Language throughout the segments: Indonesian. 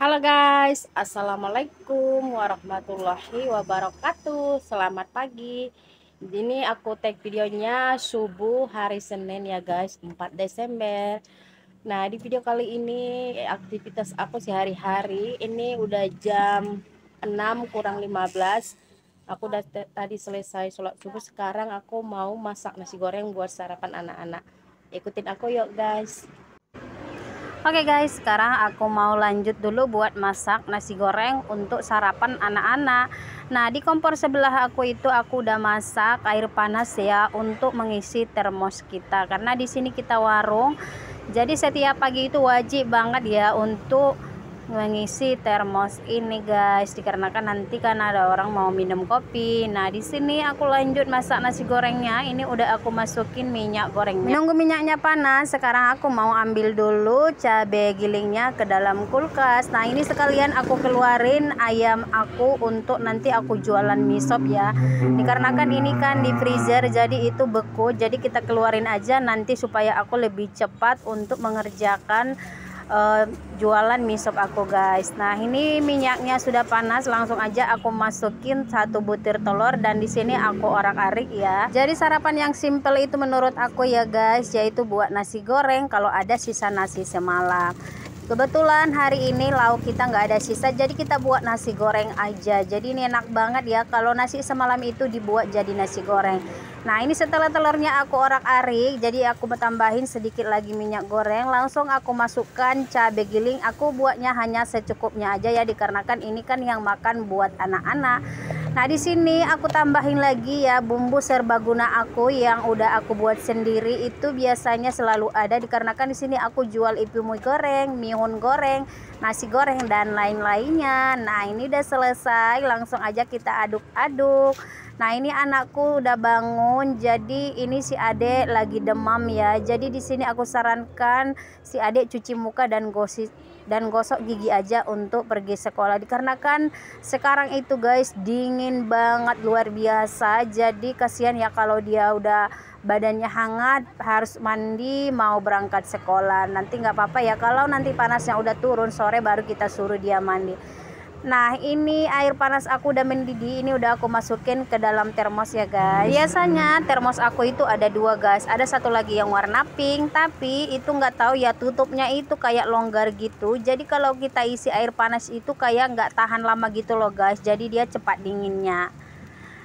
Halo guys, assalamualaikum warahmatullahi wabarakatuh. Selamat pagi. Ini aku tag videonya subuh hari Senin ya guys, 4 Desember. Nah, di video kali ini aktivitas aku sehari-hari ini udah jam 6 kurang 15. Aku udah tadi selesai sholat subuh. Sekarang aku mau masak nasi goreng buat sarapan anak-anak. Ikutin aku yuk guys. Oke guys, sekarang aku mau lanjut dulu buat masak nasi goreng untuk sarapan anak-anak. Nah, di kompor sebelah aku itu aku udah masak air panas ya untuk mengisi termos kita. Karena di sini kita warung, jadi setiap pagi itu wajib banget ya untuk mengisi termos ini guys, dikarenakan nanti kan ada orang mau minum kopi. Nah, di sini aku lanjut masak nasi gorengnya. Ini udah aku masukin minyak gorengnya. Menunggu minyaknya panas, sekarang aku mau ambil dulu cabai gilingnya ke dalam kulkas. Nah, ini sekalian aku keluarin ayam aku untuk nanti aku jualan mie sop ya. Dikarenakan ini kan di freezer jadi itu beku, jadi kita keluarin aja nanti supaya aku lebih cepat untuk mengerjakan jualan mie sop aku guys. Nah, ini minyaknya sudah panas, langsung aja aku masukin 1 butir telur dan di sini aku orak-arik ya. Jadi sarapan yang simple itu menurut aku ya guys, yaitu buat nasi goreng kalau ada sisa nasi semalam. Kebetulan hari ini lauk kita nggak ada sisa, jadi kita buat nasi goreng aja. Jadi ini enak banget ya kalau nasi semalam itu dibuat jadi nasi goreng. Nah, ini setelah telurnya aku orak-arik, jadi aku tambahin sedikit lagi minyak goreng, langsung aku masukkan cabai giling. Aku buatnya hanya secukupnya aja ya, dikarenakan ini kan yang makan buat anak-anak. Nah, di sini aku tambahin lagi ya bumbu serbaguna aku yang udah aku buat sendiri. Itu biasanya selalu ada, dikarenakan di sini aku jual ipimui goreng, mihun goreng, nasi goreng dan lain-lainnya. Nah, ini udah selesai, langsung aja kita aduk-aduk. Nah, ini anakku udah bangun, jadi ini si adek lagi demam ya. Jadi di sini aku sarankan si adek cuci muka dan gosok gigi aja untuk pergi sekolah. Dikarenakan sekarang itu guys dingin banget luar biasa. Jadi kasihan ya kalau dia udah badannya hangat harus mandi mau berangkat sekolah. Nanti nggak apa-apa ya kalau nanti panasnya udah turun sore baru kita suruh dia mandi. Nah, ini air panas aku udah mendidih, ini udah aku masukin ke dalam termos ya guys. Biasanya termos aku itu ada 2 guys, ada satu lagi yang warna pink, tapi itu nggak tahu ya tutupnya itu kayak longgar gitu. Jadi kalau kita isi air panas itu kayak nggak tahan lama gitu loh guys, jadi dia cepat dinginnya.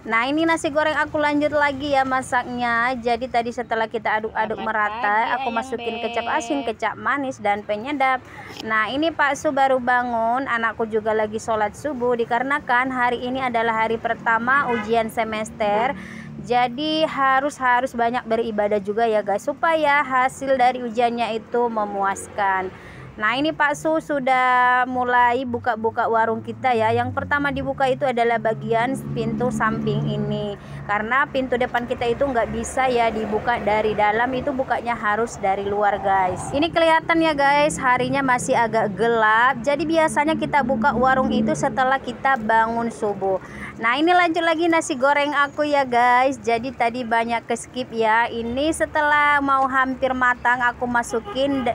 Nah, ini nasi goreng aku lanjut lagi ya masaknya. Jadi tadi setelah kita aduk-aduk merata, aku masukin kecap asin, kecap manis dan penyedap. Nah, ini Pak Su baru bangun, anakku juga lagi sholat subuh, dikarenakan hari ini adalah hari pertama ujian semester. Jadi harus banyak beribadah juga ya guys, supaya hasil dari ujiannya itu memuaskan. Nah, ini Pak Su sudah mulai buka-buka warung kita ya. Yang pertama dibuka itu adalah bagian pintu samping ini, karena pintu depan kita itu nggak bisa ya dibuka dari dalam, itu bukanya harus dari luar guys. Ini kelihatan ya guys, harinya masih agak gelap. Jadi biasanya kita buka warung itu setelah kita bangun subuh. Nah, ini lanjut lagi nasi goreng aku ya guys. Jadi tadi banyak ke skip ya. Ini setelah mau hampir matang aku masukin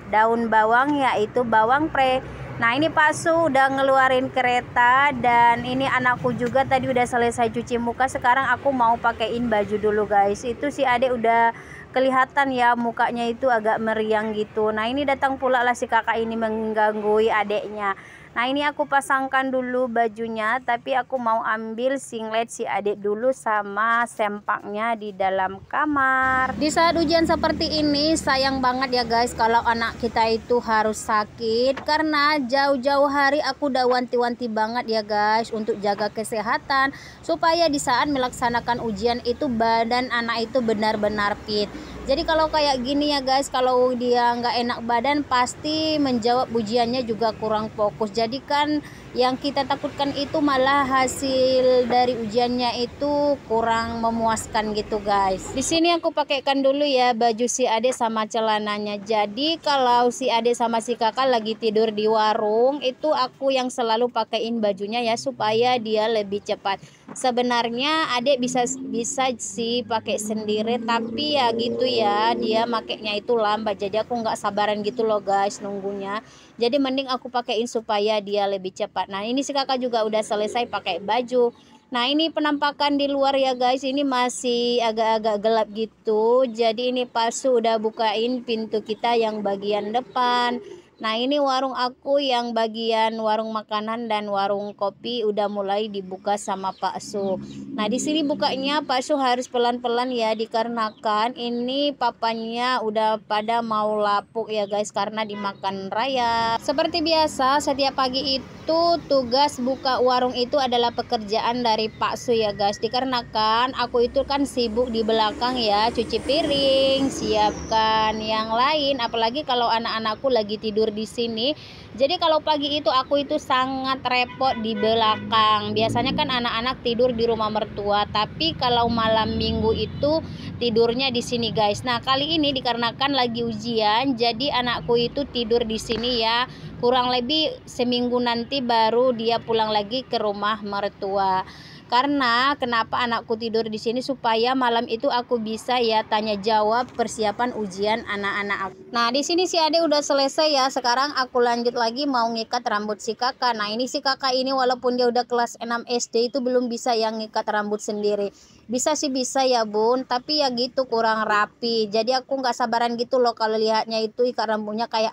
daun bawang, yaitu bawang pre. Nah, ini Pak Su udah ngeluarin kereta dan ini anakku juga tadi udah selesai cuci muka. Sekarang aku mau pakein baju dulu guys. Itu si adek udah kelihatan ya mukanya itu agak meriang gitu. Nah, ini datang pula lah si kakak ini mengganggu adeknya. Nah, ini aku pasangkan dulu bajunya, tapi aku mau ambil singlet si adik dulu sama sempaknya di dalam kamar. Di saat ujian seperti ini sayang banget ya guys kalau anak kita itu harus sakit, karena jauh-jauh hari aku udah wanti-wanti banget ya guys untuk jaga kesehatan supaya di saat melaksanakan ujian itu badan anak itu benar-benar fit. Jadi kalau kayak gini ya guys, kalau dia nggak enak badan pasti menjawab ujiannya juga kurang fokus. Jadi kan yang kita takutkan itu malah hasil dari ujiannya itu kurang memuaskan gitu guys. Di sini aku pakaikan dulu ya baju si adek sama celananya. Jadi kalau si adek sama si kakak lagi tidur di warung, itu aku yang selalu pakaiin bajunya ya supaya dia lebih cepat. Sebenarnya adik bisa bisa sih pakai sendiri, tapi ya gitu ya, dia makainya itu lambat, jadi aku nggak sabaran gitu loh guys nunggunya. Jadi mending aku pakein supaya dia lebih cepat. Nah ini si kakak juga udah selesai pakai baju. Nah ini penampakan di luar ya guys, ini masih agak-agak gelap gitu. Jadi ini Pasu udah bukain pintu kita yang bagian depan. Nah ini warung aku yang bagian warung makanan dan warung kopi udah mulai dibuka sama Pak Su. Nah di sini bukanya Pak Su harus pelan-pelan ya, dikarenakan ini papanya udah pada mau lapuk ya guys karena dimakan raya. Seperti biasa setiap pagi itu tugas buka warung itu adalah pekerjaan dari Pak Su ya guys, dikarenakan aku itu kan sibuk di belakang ya, cuci piring, siapkan yang lain, apalagi kalau anak-anakku lagi tidur di sini. Jadi kalau pagi itu aku itu sangat repot di belakang. Biasanya kan anak-anak tidur di rumah mertua, tapi kalau malam minggu itu tidurnya di sini guys. Nah kali ini dikarenakan lagi ujian, jadi anakku itu tidur di sini ya. Kurang lebih seminggu nanti baru dia pulang lagi ke rumah mertua. Karena kenapa anakku tidur di sini, supaya malam itu aku bisa ya tanya jawab persiapan ujian anak-anak aku. Nah di sini si Ade udah selesai ya. Sekarang aku lanjut lagi mau ngikat rambut si kakak. Nah ini si kakak ini walaupun dia udah kelas 6 SD itu belum bisa yang ngikat rambut sendiri. Bisa sih bisa ya bun, tapi ya gitu kurang rapi. Jadi aku nggak sabaran gitu loh kalau lihatnya itu ikat rambutnya kayak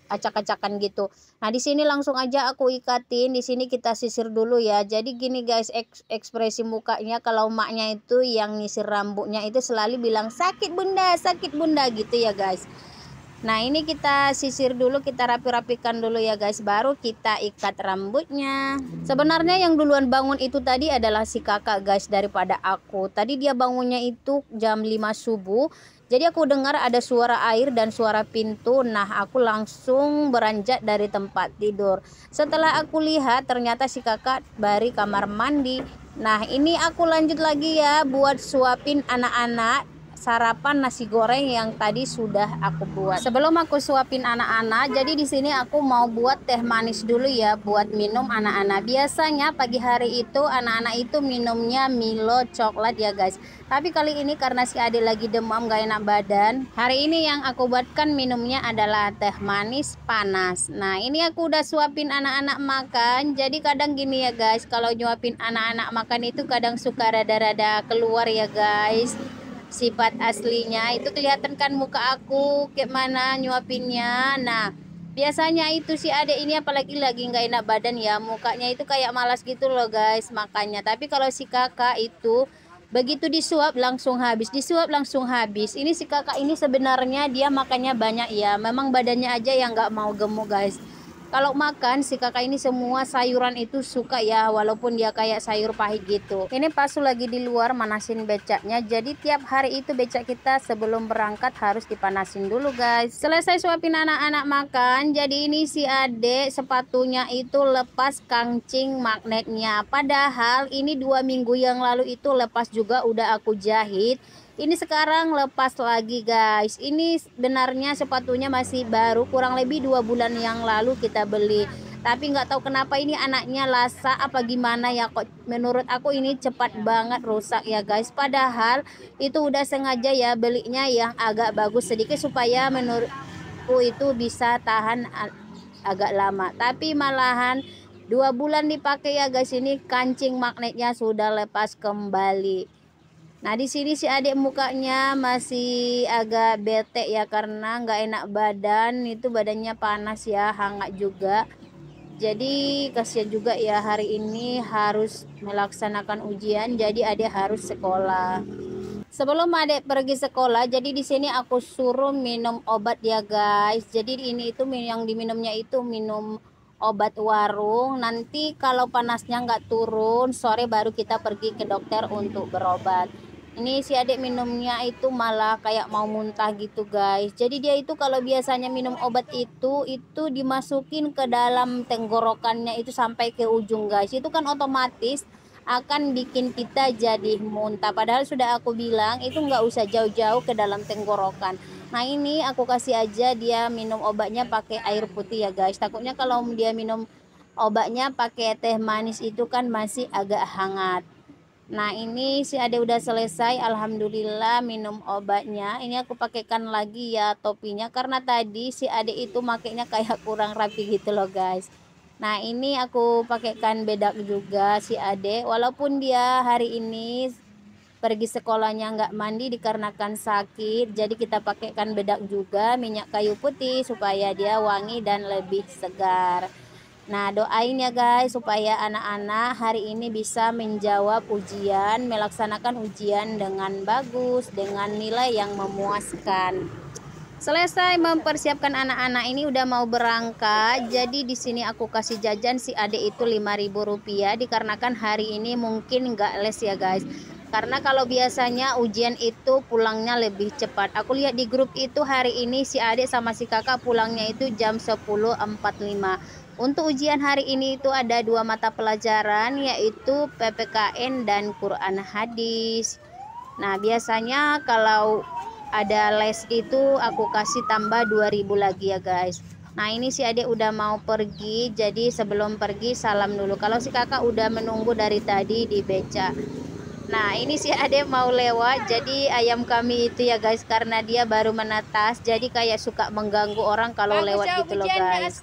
acak-acakan gitu. Nah di sini langsung aja aku ikatin. Di sini kita sisir dulu ya. Jadi gini guys, ekspresi mukanya kalau maknya itu yang nyisir rambutnya itu selalu bilang sakit bunda gitu ya guys. Nah ini kita sisir dulu, kita rapi-rapikan dulu ya guys, baru kita ikat rambutnya. Sebenarnya yang duluan bangun itu tadi adalah si kakak guys daripada aku. Tadi dia bangunnya itu jam 5 subuh. Jadi aku dengar ada suara air dan suara pintu. Nah aku langsung beranjak dari tempat tidur. Setelah aku lihat ternyata si kakak dari kamar mandi. Nah ini aku lanjut lagi ya buat suapin anak-anak sarapan nasi goreng yang tadi sudah aku buat. Sebelum aku suapin anak-anak, jadi di sini aku mau buat teh manis dulu ya buat minum anak-anak. Biasanya pagi hari itu anak-anak itu minumnya Milo coklat ya guys. Tapi kali ini karena si adik lagi demam gak enak badan, hari ini yang aku buatkan minumnya adalah teh manis panas. Nah ini aku udah suapin anak-anak makan. Jadi kadang gini ya guys, kalau nyuapin anak-anak makan itu kadang suka rada-rada keluar ya guys sifat aslinya. Itu kelihatan kan muka aku kayak mana nyuapinnya. Nah biasanya itu si adek ini apalagi lagi nggak enak badan ya, mukanya itu kayak malas gitu loh guys makanya. Tapi kalau si kakak itu begitu disuap langsung habis, disuap langsung habis. Ini si kakak ini sebenarnya dia makannya banyak ya, memang badannya aja yang nggak mau gemuk guys. Kalau makan si kakak ini semua sayuran itu suka ya, walaupun dia kayak sayur pahit gitu. Ini Pasu lagi di luar manasin becaknya. Jadi tiap hari itu becak kita sebelum berangkat harus dipanasin dulu guys. Selesai suapin anak-anak makan, jadi ini si adek sepatunya itu lepas kancing magnetnya. Padahal ini 2 minggu yang lalu itu lepas juga udah aku jahit. Ini sekarang lepas lagi guys. Ini sebenarnya sepatunya masih baru, kurang lebih 2 bulan yang lalu kita beli. Tapi nggak tahu kenapa ini anaknya lasa apa gimana ya, kok menurut aku ini cepat banget rusak ya guys. Padahal itu udah sengaja ya belinya yang agak bagus sedikit supaya menurutku itu bisa tahan agak lama. Tapi malahan 2 bulan dipakai ya guys, ini kancing magnetnya sudah lepas kembali. Nah di sini si adik mukanya masih agak bete ya karena nggak enak badan, itu badannya panas ya, hangat juga. Jadi kasihan juga ya hari ini harus melaksanakan ujian, jadi adik harus sekolah. Sebelum adik pergi sekolah, jadi di sini aku suruh minum obat ya guys. Jadi ini itu yang diminumnya itu minum obat warung. Nanti kalau panasnya nggak turun, sore baru kita pergi ke dokter untuk berobat. Ini si adik minumnya itu malah kayak mau muntah gitu guys. Jadi dia itu kalau biasanya minum obat itu dimasukin ke dalam tenggorokannya itu sampai ke ujung guys. Itu kan otomatis akan bikin kita jadi muntah. Padahal sudah aku bilang itu nggak usah jauh-jauh ke dalam tenggorokan. Nah ini aku kasih aja dia minum obatnya pakai air putih ya guys. Takutnya kalau dia minum obatnya pakai teh manis itu kan masih agak hangat. Nah ini si Ade udah selesai, alhamdulillah minum obatnya. Ini aku pakaikan lagi ya topinya, karena tadi si Ade itu makainya kayak kurang rapi gitu loh guys. Nah ini aku pakaikan bedak juga si Ade, walaupun dia hari ini pergi sekolahnya nggak mandi dikarenakan sakit, jadi kita pakaikan bedak juga minyak kayu putih supaya dia wangi dan lebih segar. Nah doain ya guys supaya anak-anak hari ini bisa menjawab ujian, melaksanakan ujian dengan bagus, dengan nilai yang memuaskan. Selesai mempersiapkan anak-anak ini udah mau berangkat. Jadi di sini aku kasih jajan si adik itu Rp5.000 dikarenakan hari ini mungkin nggak les ya guys. Karena kalau biasanya ujian itu pulangnya lebih cepat. Aku lihat di grup itu hari ini si adik sama si kakak pulangnya itu jam 10.45. Untuk ujian hari ini itu ada 2 mata pelajaran yaitu PPKN dan Quran hadis. Nah biasanya kalau ada les itu aku kasih tambah 2.000 lagi ya guys. Nah ini si adik udah mau pergi, jadi sebelum pergi salam dulu. Kalau si kakak udah menunggu dari tadi di beca. Nah ini si adik mau lewat, jadi ayam kami itu ya guys, karena dia baru menetas, jadi kayak suka mengganggu orang kalau lewat gitu loh guys.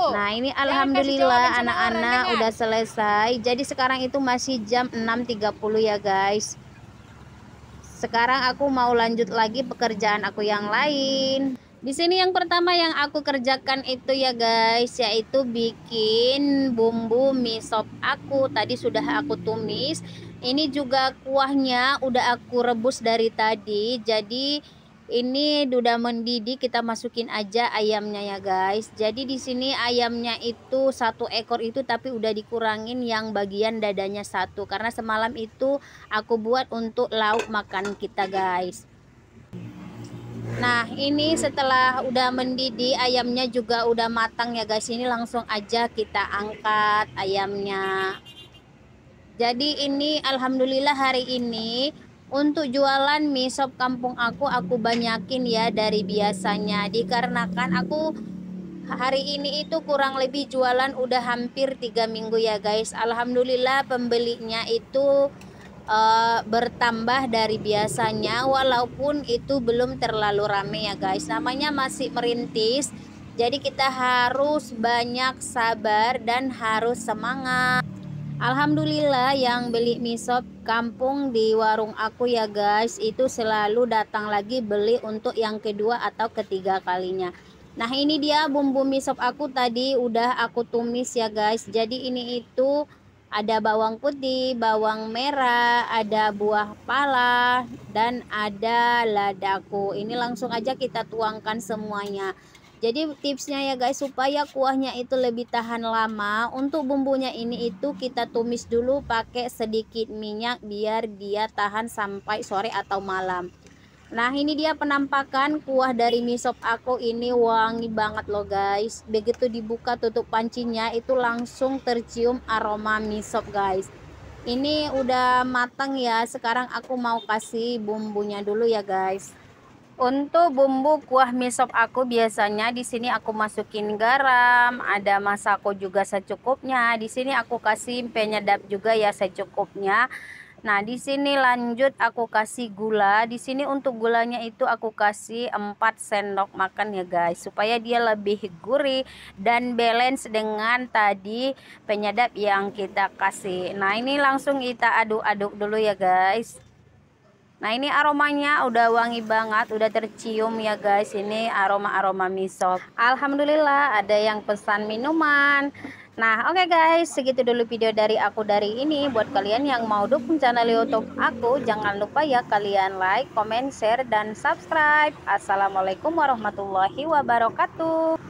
Nah ini alhamdulillah anak-anak udah selesai. Jadi sekarang itu masih jam 6.30 ya guys. Sekarang aku mau lanjut lagi pekerjaan aku yang lain. Di sini yang pertama yang aku kerjakan itu ya guys, yaitu bikin bumbu mie sop aku. Tadi sudah aku tumis. Ini juga kuahnya udah aku rebus dari tadi. Jadi ini udah mendidih, kita masukin aja ayamnya ya guys. Jadi di sini ayamnya itu 1 ekor itu, tapi udah dikurangin yang bagian dadanya 1 karena semalam itu aku buat untuk lauk makan kita guys. Nah ini setelah udah mendidih, ayamnya juga udah matang ya guys. Ini langsung aja kita angkat ayamnya. Jadi ini alhamdulillah hari ini untuk jualan mie sop kampung aku banyakin ya dari biasanya, dikarenakan aku hari ini itu kurang lebih jualan udah hampir 3 minggu ya guys. Alhamdulillah pembelinya itu bertambah dari biasanya, walaupun itu belum terlalu rame ya guys, namanya masih merintis, jadi kita harus banyak sabar dan harus semangat. Alhamdulillah yang beli mie sop kampung di warung aku ya guys, itu selalu datang lagi beli untuk yang kedua atau ketiga kalinya. Nah ini dia bumbu mie sop aku tadi udah aku tumis ya guys. Jadi ini itu ada bawang putih, bawang merah, ada buah pala, dan ada ladaku. Ini langsung aja kita tuangkan semuanya. Jadi tipsnya ya guys, supaya kuahnya itu lebih tahan lama, untuk bumbunya ini itu kita tumis dulu pakai sedikit minyak biar dia tahan sampai sore atau malam. Nah ini dia penampakan kuah dari mie sop aku, ini wangi banget loh guys. Begitu dibuka tutup pancinya itu langsung tercium aroma mie sop guys. Ini udah matang ya, sekarang aku mau kasih bumbunya dulu ya guys. Untuk bumbu kuah mie sop aku biasanya di sini aku masukin garam, ada masako juga secukupnya. Di sini aku kasih penyedap juga ya secukupnya. Nah, di sini lanjut aku kasih gula. Di sini untuk gulanya itu aku kasih 4 sendok makan ya guys, supaya dia lebih gurih dan balance dengan tadi penyedap yang kita kasih. Nah, ini langsung kita aduk-aduk dulu ya guys. Nah ini aromanya udah wangi banget, udah tercium ya guys, ini aroma-aroma mie sop. Alhamdulillah ada yang pesan minuman. Nah oke guys, segitu dulu video dari aku dari ini. Buat kalian yang mau dukung channel YouTube aku, jangan lupa ya kalian like, comment, share, dan subscribe. Assalamualaikum warahmatullahi wabarakatuh.